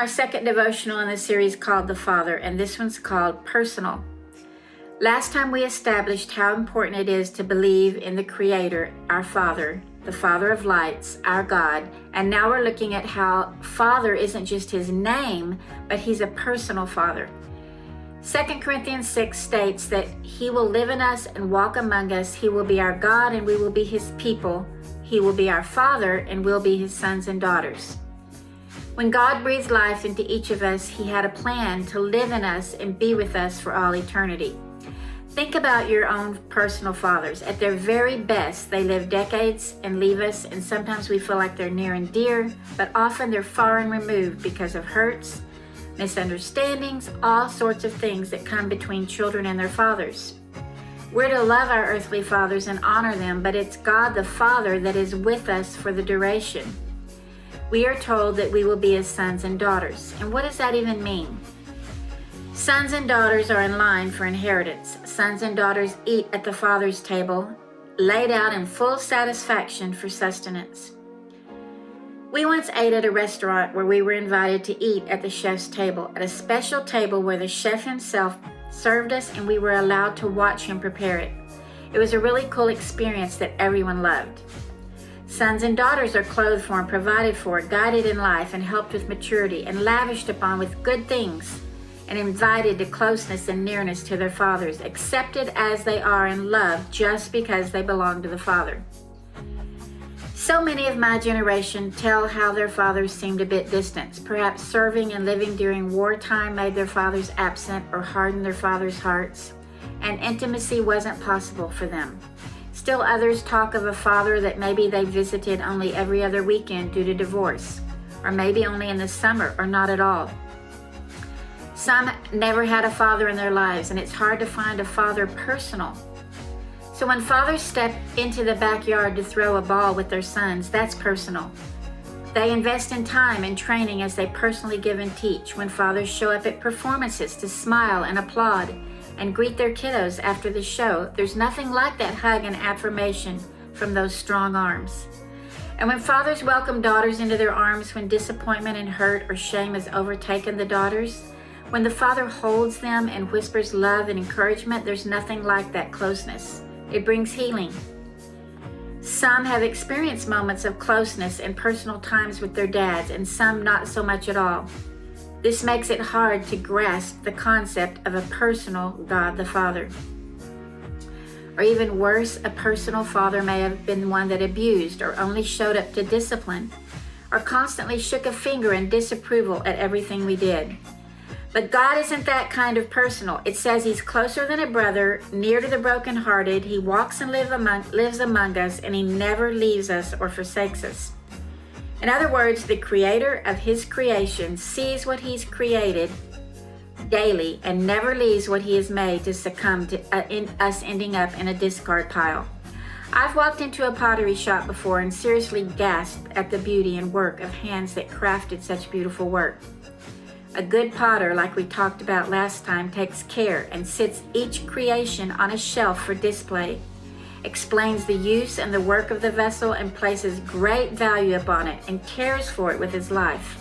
our second devotional in the series called The Father, and this one's called Personal. Last time we established how important it is to believe in the Creator, our Father, the Father of lights, our God, and now we're looking at how Father isn't just His name, but He's a personal Father. 2 Corinthians 6 states that He will live in us and walk among us. He will be our God and we will be His people. He will be our Father and we'll be His sons and daughters. When God breathed life into each of us, He had a plan to live in us and be with us for all eternity. Think about your own personal fathers. At their very best, they live decades and leave us, and sometimes we feel like they're near and dear, but often they're far and removed because of hurts, misunderstandings, all sorts of things that come between children and their fathers. We're to love our earthly fathers and honor them, but it's God the Father that is with us for the duration. We are told that we will be His sons and daughters. And what does that even mean? Sons and daughters are in line for inheritance. Sons and daughters eat at the Father's table, laid out in full satisfaction for sustenance. We once ate at a restaurant where we were invited to eat at the chef's table, at a special table where the chef himself served us and we were allowed to watch him prepare it. It was a really cool experience that everyone loved. Sons and daughters are clothed for and provided for, guided in life and helped with maturity and lavished upon with good things and invited to closeness and nearness to their fathers, accepted as they are and loved just because they belong to the Father. So many of my generation tell how their fathers seemed a bit distant. Perhaps serving and living during wartime made their fathers absent or hardened their fathers' hearts, and intimacy wasn't possible for them. Still others talk of a father that maybe they visited only every other weekend due to divorce, or maybe only in the summer or not at all. Some never had a father in their lives, and it's hard to find a father personal. So when fathers step into the backyard to throw a ball with their sons, that's personal. They invest in time and training as they personally give and teach. When fathers show up at performances to smile and applaud and greet their kiddos after the show, there's nothing like that hug and affirmation from those strong arms. And when fathers welcome daughters into their arms when disappointment and hurt or shame has overtaken the daughters, when the father holds them and whispers love and encouragement, there's nothing like that closeness. It brings healing. Some have experienced moments of closeness and personal times with their dads, and some not so much at all. This makes it hard to grasp the concept of a personal God the Father. Or even worse, a personal father may have been one that abused or only showed up to discipline, or constantly shook a finger in disapproval at everything we did. But God isn't that kind of personal. It says He's closer than a brother, near to the brokenhearted. He walks and lives among us, and He never leaves us or forsakes us. In other words, the Creator of His creation sees what He's created daily and never leaves what He has made to succumb to us ending up in a discard pile. I've walked into a pottery shop before and seriously gasped at the beauty and work of hands that crafted such beautiful work. A good potter, like we talked about last time, takes care and sits each creation on a shelf for display, explains the use and the work of the vessel, and places great value upon it and cares for it with his life.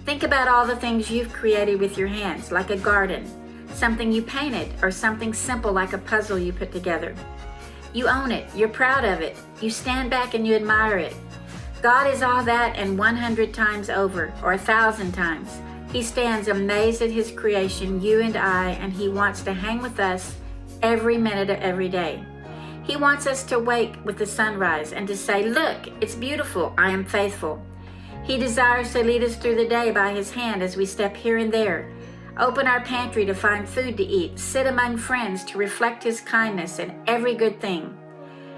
Think about all the things you've created with your hands, like a garden, something you painted, or something simple like a puzzle you put together. You own it, you're proud of it, you stand back and you admire it. God is all that and 100 times over, or 1,000 times. He stands amazed at His creation, you and I, and He wants to hang with us every minute of every day. He wants us to wake with the sunrise and to say, "Look, it's beautiful, I am faithful." He desires to lead us through the day by His hand as we step here and there, open our pantry to find food to eat, sit among friends to reflect His kindness in every good thing.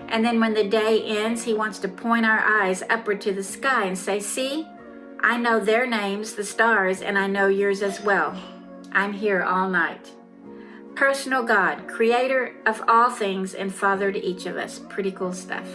And then when the day ends, He wants to point our eyes upward to the sky and say, "See, I know their names, the stars, and I know yours as well. I'm here all night." Personal God, Creator of all things and Father to each of us. Pretty cool stuff.